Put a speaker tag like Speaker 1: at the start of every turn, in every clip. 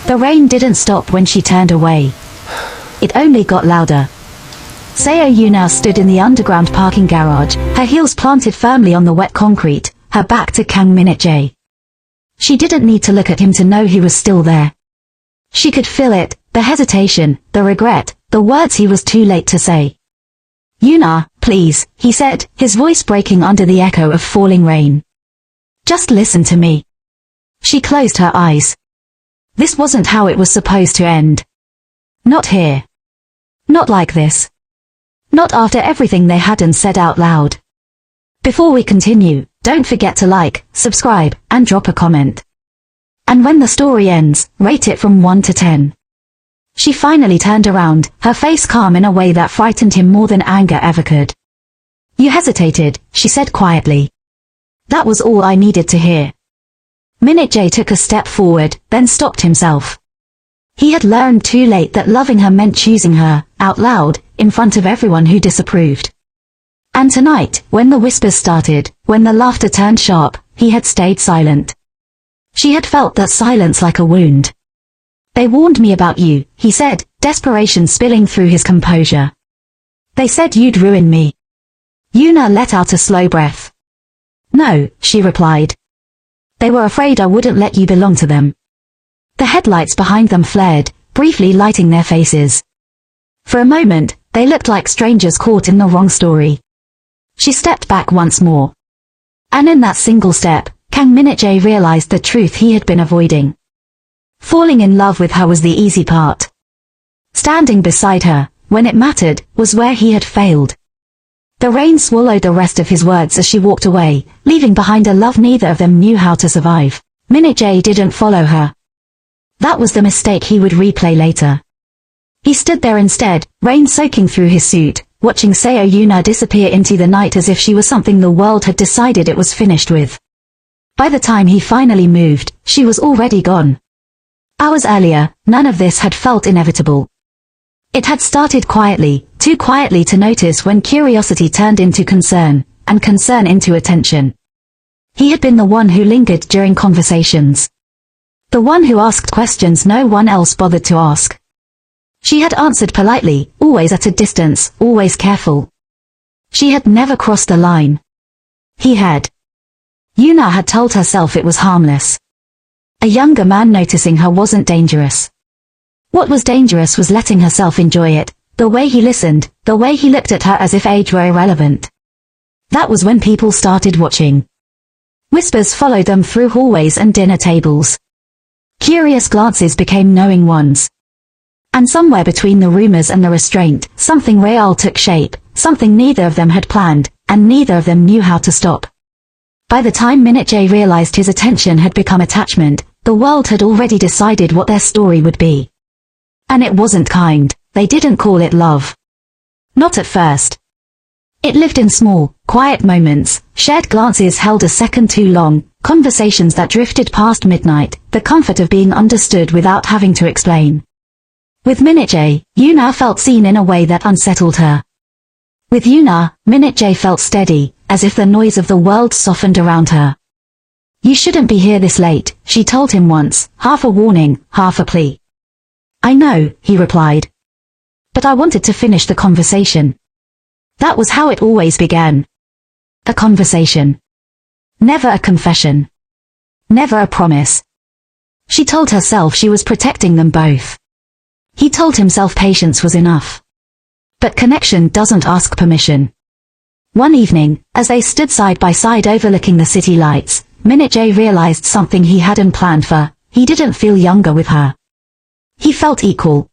Speaker 1: The rain didn't stop when she turned away. It only got louder. Seo Yoon-Ah stood in the underground parking garage, her heels planted firmly on the wet concrete, her back to Kang Min-Jae. She didn't need to look at him to know he was still there. She could feel it, the hesitation, the regret, the words he was too late to say. "Yoon-Ah, please," he said, his voice breaking under the echo of falling rain. "Just listen to me." She closed her eyes. This wasn't how it was supposed to end. Not here. Not like this. Not after everything they hadn't said out loud. Before we continue, don't forget to like, subscribe, and drop a comment. And when the story ends, rate it from 1 to 10. She finally turned around, her face calm in a way that frightened him more than anger ever could. "You hesitated," she said quietly. "That was all I needed to hear." Min-Jae took a step forward, then stopped himself. He had learned too late that loving her meant choosing her, out loud, in front of everyone who disapproved. And tonight, when the whispers started, when the laughter turned sharp, he had stayed silent. She had felt that silence like a wound. "They warned me about you," he said, desperation spilling through his composure. "They said you'd ruin me." Yoon-Ah let out a slow breath. "No," she replied. "They were afraid I wouldn't let you belong to them." The headlights behind them flared, briefly lighting their faces. For a moment, they looked like strangers caught in the wrong story. She stepped back once more. And in that single step, Kang Min-Jae realized the truth he had been avoiding. Falling in love with her was the easy part. Standing beside her, when it mattered, was where he had failed. The rain swallowed the rest of his words as she walked away, leaving behind a love neither of them knew how to survive. Min-Jae didn't follow her. That was the mistake he would replay later. He stood there instead, rain soaking through his suit, watching Seo Yoon-Ah disappear into the night as if she was something the world had decided it was finished with. By the time he finally moved, she was already gone. Hours earlier, none of this had felt inevitable. It had started quietly, too quietly to notice when curiosity turned into concern, and concern into attention. He had been the one who lingered during conversations. The one who asked questions no one else bothered to ask. She had answered politely, always at a distance, always careful. She had never crossed the line. He had. Yoon-Ah had told herself it was harmless. A younger man noticing her wasn't dangerous. What was dangerous was letting herself enjoy it, the way he listened, the way he looked at her as if age were irrelevant. That was when people started watching. Whispers followed them through hallways and dinner tables. Curious glances became knowing ones. And somewhere between the rumors and the restraint, something real took shape, something neither of them had planned, and neither of them knew how to stop. By the time Min-Jae realized his attention had become attachment, the world had already decided what their story would be. And it wasn't kind, they didn't call it love. Not at first. It lived in small, quiet moments, shared glances held a second too long, conversations that drifted past midnight, the comfort of being understood without having to explain. With Min-Jae, Yoon-Ah felt seen in a way that unsettled her. With Yoon-Ah, Min-Jae felt steady, as if the noise of the world softened around her. "You shouldn't be here this late," she told him once, half a warning, half a plea. "I know," he replied. "But I wanted to finish the conversation." That was how it always began. A conversation. Never a confession. Never a promise. She told herself she was protecting them both. He told himself patience was enough. But connection doesn't ask permission. One evening, as they stood side by side overlooking the city lights, Min-Jae realized something he hadn't planned for. He didn't feel younger with her. He felt equal.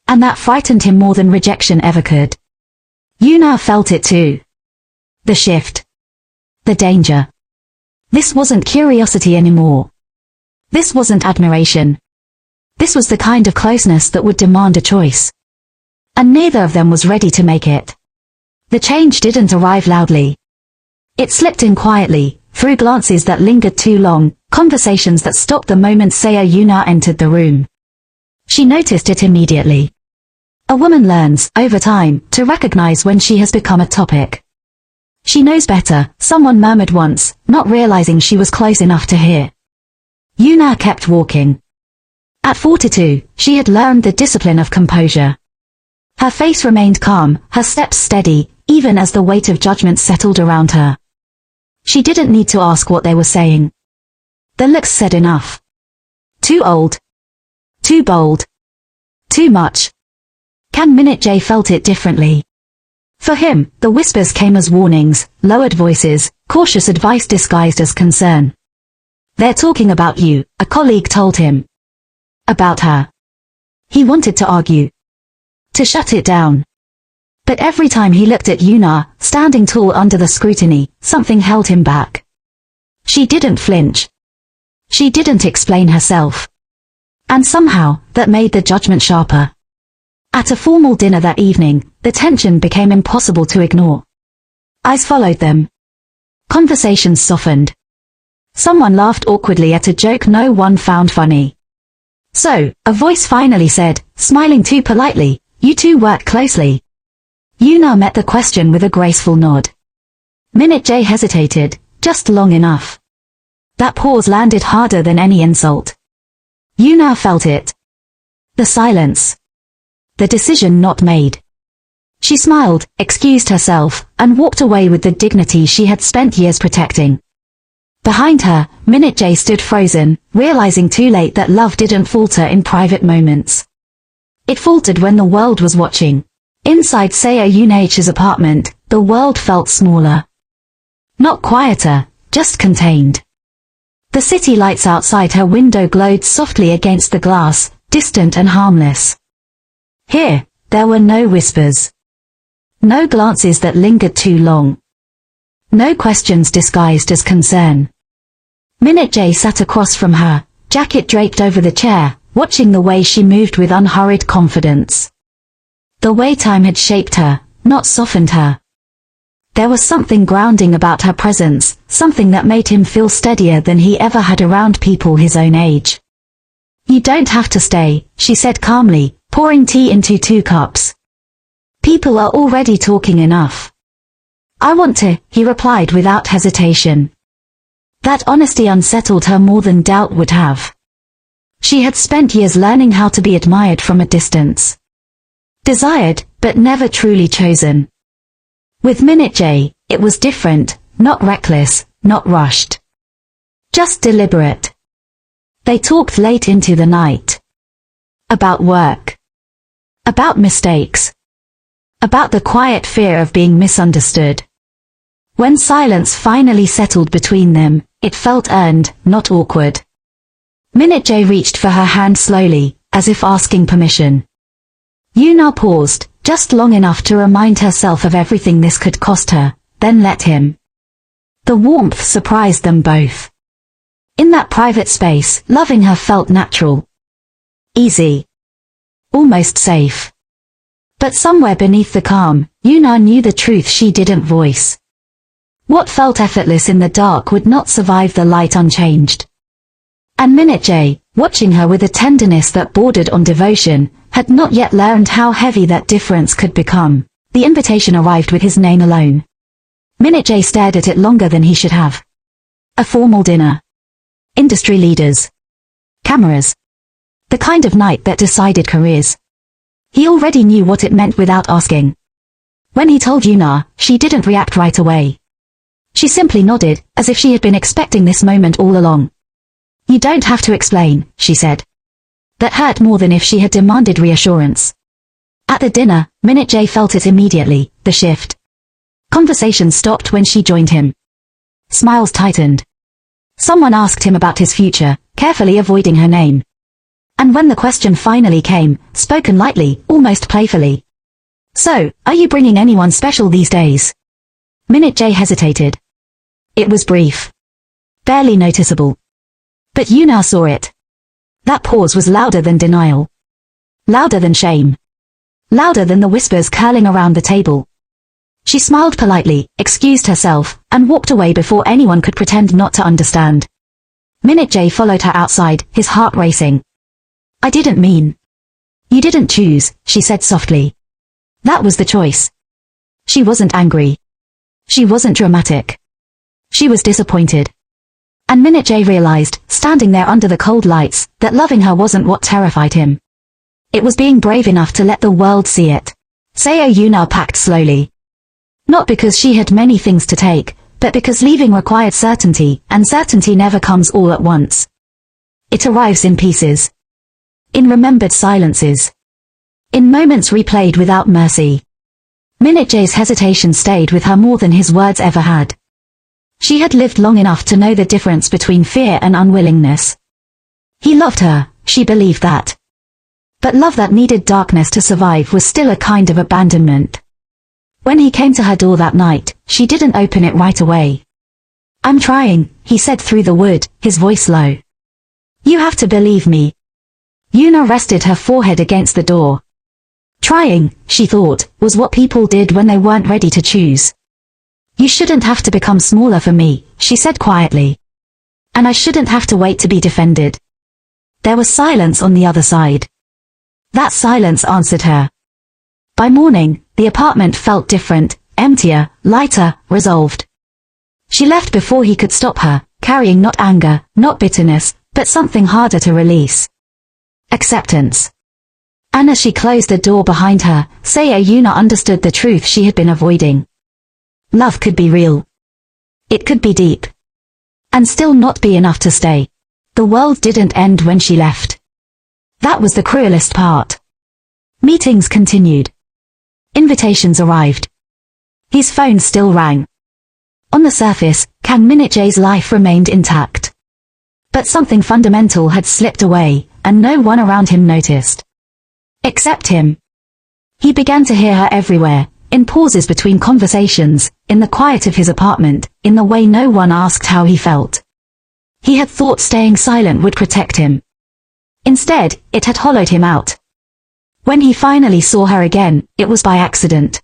Speaker 1: And that frightened him more than rejection ever could. Yoon-Ah felt it too. The shift. The danger. This wasn't curiosity anymore. This wasn't admiration. This was the kind of closeness that would demand a choice. And neither of them was ready to make it. The change didn't arrive loudly. It slipped in quietly, through glances that lingered too long, conversations that stopped the moment Seo Yoon-Ah entered the room. She noticed it immediately. A woman learns, over time, to recognize when she has become a topic. "She knows better," someone murmured once, not realizing she was close enough to hear. Yoon-Ah kept walking. At 42, she had learned the discipline of composure. Her face remained calm, her steps steady, even as the weight of judgment settled around her. She didn't need to ask what they were saying. The looks said enough. Too old. Too bold. Too much. Kang Min-Jae felt it differently. For him, the whispers came as warnings, lowered voices, cautious advice disguised as concern. "They're talking about you," a colleague told him. About her. He wanted to argue. To shut it down. But every time he looked at Yoon-Ah, standing tall under the scrutiny, something held him back. She didn't flinch. She didn't explain herself. And somehow, that made the judgment sharper. At a formal dinner that evening, the tension became impossible to ignore. Eyes followed them. Conversations softened. Someone laughed awkwardly at a joke no one found funny. So, a voice finally said, smiling too politely, "You two work closely." Yoon-Ah met the question with a graceful nod. Min-Jae hesitated, just long enough. That pause landed harder than any insult. Yoon-Ah felt it. The silence. The decision not made. She smiled, excused herself, and walked away with the dignity she had spent years protecting. Behind her, Min-Jae stood frozen, realizing too late that love didn't falter in private moments. It faltered when the world was watching. Inside Seo Yoon-Ah's apartment, the world felt smaller. Not quieter, just contained. The city lights outside her window glowed softly against the glass, distant and harmless. Here, there were no whispers. No glances that lingered too long. No questions disguised as concern. Min-Jae sat across from her, jacket draped over the chair, watching the way she moved with unhurried confidence. The way time had shaped her, not softened her. There was something grounding about her presence, something that made him feel steadier than he ever had around people his own age. "You don't have to stay," she said calmly, pouring tea into 2 cups. "People are already talking enough." "I want to," he replied without hesitation. That honesty unsettled her more than doubt would have. She had spent years learning how to be admired from a distance. Desired, but never truly chosen. With Min-Jae, it was different, not reckless, not rushed. Just deliberate. They talked late into the night. About work. About mistakes. About the quiet fear of being misunderstood. When silence finally settled between them, it felt earned, not awkward. Min-Jae reached for her hand slowly, as if asking permission. Yoon-Ah paused, just long enough to remind herself of everything this could cost her, then let him. The warmth surprised them both. In that private space, loving her felt natural. Easy. Almost safe. But somewhere beneath the calm, Yoon-Ah knew the truth she didn't voice. What felt effortless in the dark would not survive the light unchanged. And Min-Jae, watching her with a tenderness that bordered on devotion, had not yet learned how heavy that difference could become. The invitation arrived with his name alone. Min-Jae stared at it longer than he should have. A formal dinner. Industry leaders. Cameras. The kind of night that decided careers. He already knew what it meant without asking. When he told Yoon-Ah, she didn't react right away. She simply nodded, as if she had been expecting this moment all along. "You don't have to explain," she said. That hurt more than if she had demanded reassurance. At the dinner, Min-Jae felt it immediately, the shift. Conversation stopped when she joined him. Smiles tightened. Someone asked him about his future, carefully avoiding her name. And when the question finally came, spoken lightly, almost playfully. "So, are you bringing anyone special these days?" Min-Jae hesitated. It was brief. Barely noticeable. But Yoon-Ah saw it. That pause was louder than denial. Louder than shame. Louder than the whispers curling around the table. She smiled politely, excused herself, and walked away before anyone could pretend not to understand. Min-Jae followed her outside, his heart racing. "I didn't mean." "You didn't choose," she said softly. That was the choice. She wasn't angry. She wasn't dramatic. She was disappointed. And Min-Jae realized, standing there under the cold lights, that loving her wasn't what terrified him. It was being brave enough to let the world see it. Seo Yoon-Ah packed slowly. Not because she had many things to take, but because leaving required certainty, and certainty never comes all at once. It arrives in pieces. In remembered silences. In moments replayed without mercy. Min-Jae's hesitation stayed with her more than his words ever had. She had lived long enough to know the difference between fear and unwillingness. He loved her, she believed that. But love that needed darkness to survive was still a kind of abandonment. When he came to her door that night, she didn't open it right away. "I'm trying," he said through the wood, his voice low. "You have to believe me." Yoon-Ah rested her forehead against the door. Trying, she thought, was what people did when they weren't ready to choose. "You shouldn't have to become smaller for me," she said quietly. "And I shouldn't have to wait to be defended." There was silence on the other side. That silence answered her. By morning, the apartment felt different, emptier, lighter, resolved. She left before he could stop her, carrying not anger, not bitterness, but something harder to release. Acceptance. And as she closed the door behind her, Seo Yoon-Ah understood the truth she had been avoiding. Love could be real. It could be deep. And still not be enough to stay. The world didn't end when she left. That was the cruelest part. Meetings continued. Invitations arrived. His phone still rang. On the surface, Kang Min-Jae's life remained intact. But something fundamental had slipped away, and no one around him noticed. Except him. He began to hear her everywhere, in pauses between conversations, in the quiet of his apartment, in the way no one asked how he felt. He had thought staying silent would protect him. Instead, it had hollowed him out. When he finally saw her again, it was by accident.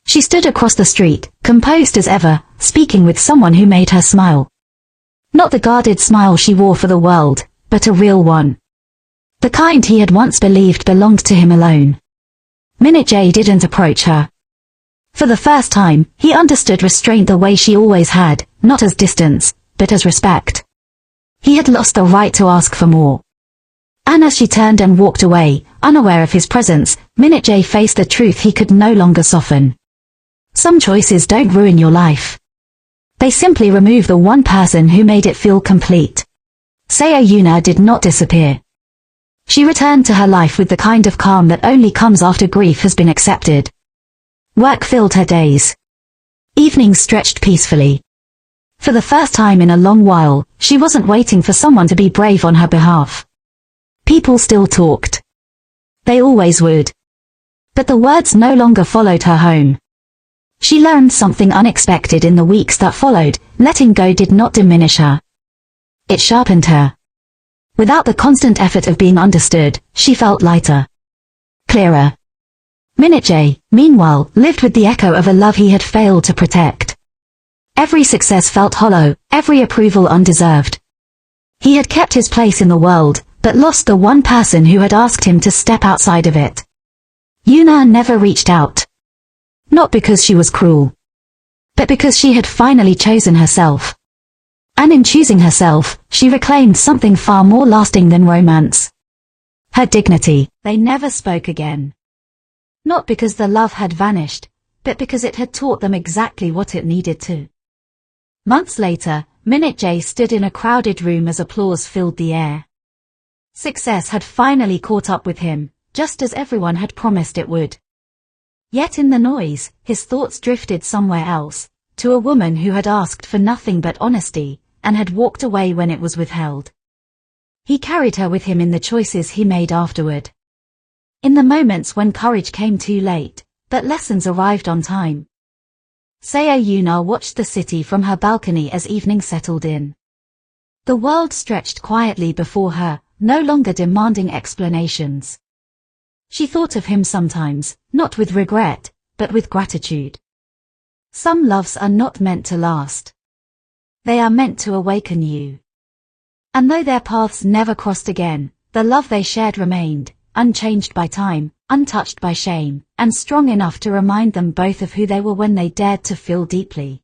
Speaker 1: She stood across the street, composed as ever, speaking with someone who made her smile. Not the guarded smile she wore for the world, but a real one. The kind he had once believed belonged to him alone. Min-Jae didn't approach her. For the first time, he understood restraint the way she always had, not as distance, but as respect. He had lost the right to ask for more. And as she turned and walked away, unaware of his presence, Min-Jae faced the truth he could no longer soften. Some choices don't ruin your life. They simply remove the one person who made it feel complete. Seo Yoon-Ah did not disappear. She returned to her life with the kind of calm that only comes after grief has been accepted. Work filled her days. Evenings stretched peacefully. For the first time in a long while, she wasn't waiting for someone to be brave on her behalf. People still talked. They always would. But the words no longer followed her home. She learned something unexpected in the weeks that followed. Letting go did not diminish her. It sharpened her. Without the constant effort of being understood, she felt lighter. Clearer. Min-Jae, meanwhile, lived with the echo of a love he had failed to protect. Every success felt hollow, every approval undeserved. He had kept his place in the world, but lost the one person who had asked him to step outside of it. Yoon-Ah never reached out. Not because she was cruel, but because she had finally chosen herself. And in choosing herself, she reclaimed something far more lasting than romance. Her dignity. They never spoke again. Not because the love had vanished, but because it had taught them exactly what it needed to. Months later, Min-Jae stood in a crowded room as applause filled the air. Success had finally caught up with him, just as everyone had promised it would. Yet in the noise, his thoughts drifted somewhere else, to a woman who had asked for nothing but honesty, and had walked away when it was withheld. He carried her with him in the choices he made afterward. In the moments when courage came too late, but lessons arrived on time. Seo Yoon-Ah watched the city from her balcony as evening settled in. The world stretched quietly before her, no longer demanding explanations. She thought of him sometimes, not with regret, but with gratitude. Some loves are not meant to last. They are meant to awaken you. And though their paths never crossed again, the love they shared remained, unchanged by time, untouched by shame, and strong enough to remind them both of who they were when they dared to feel deeply.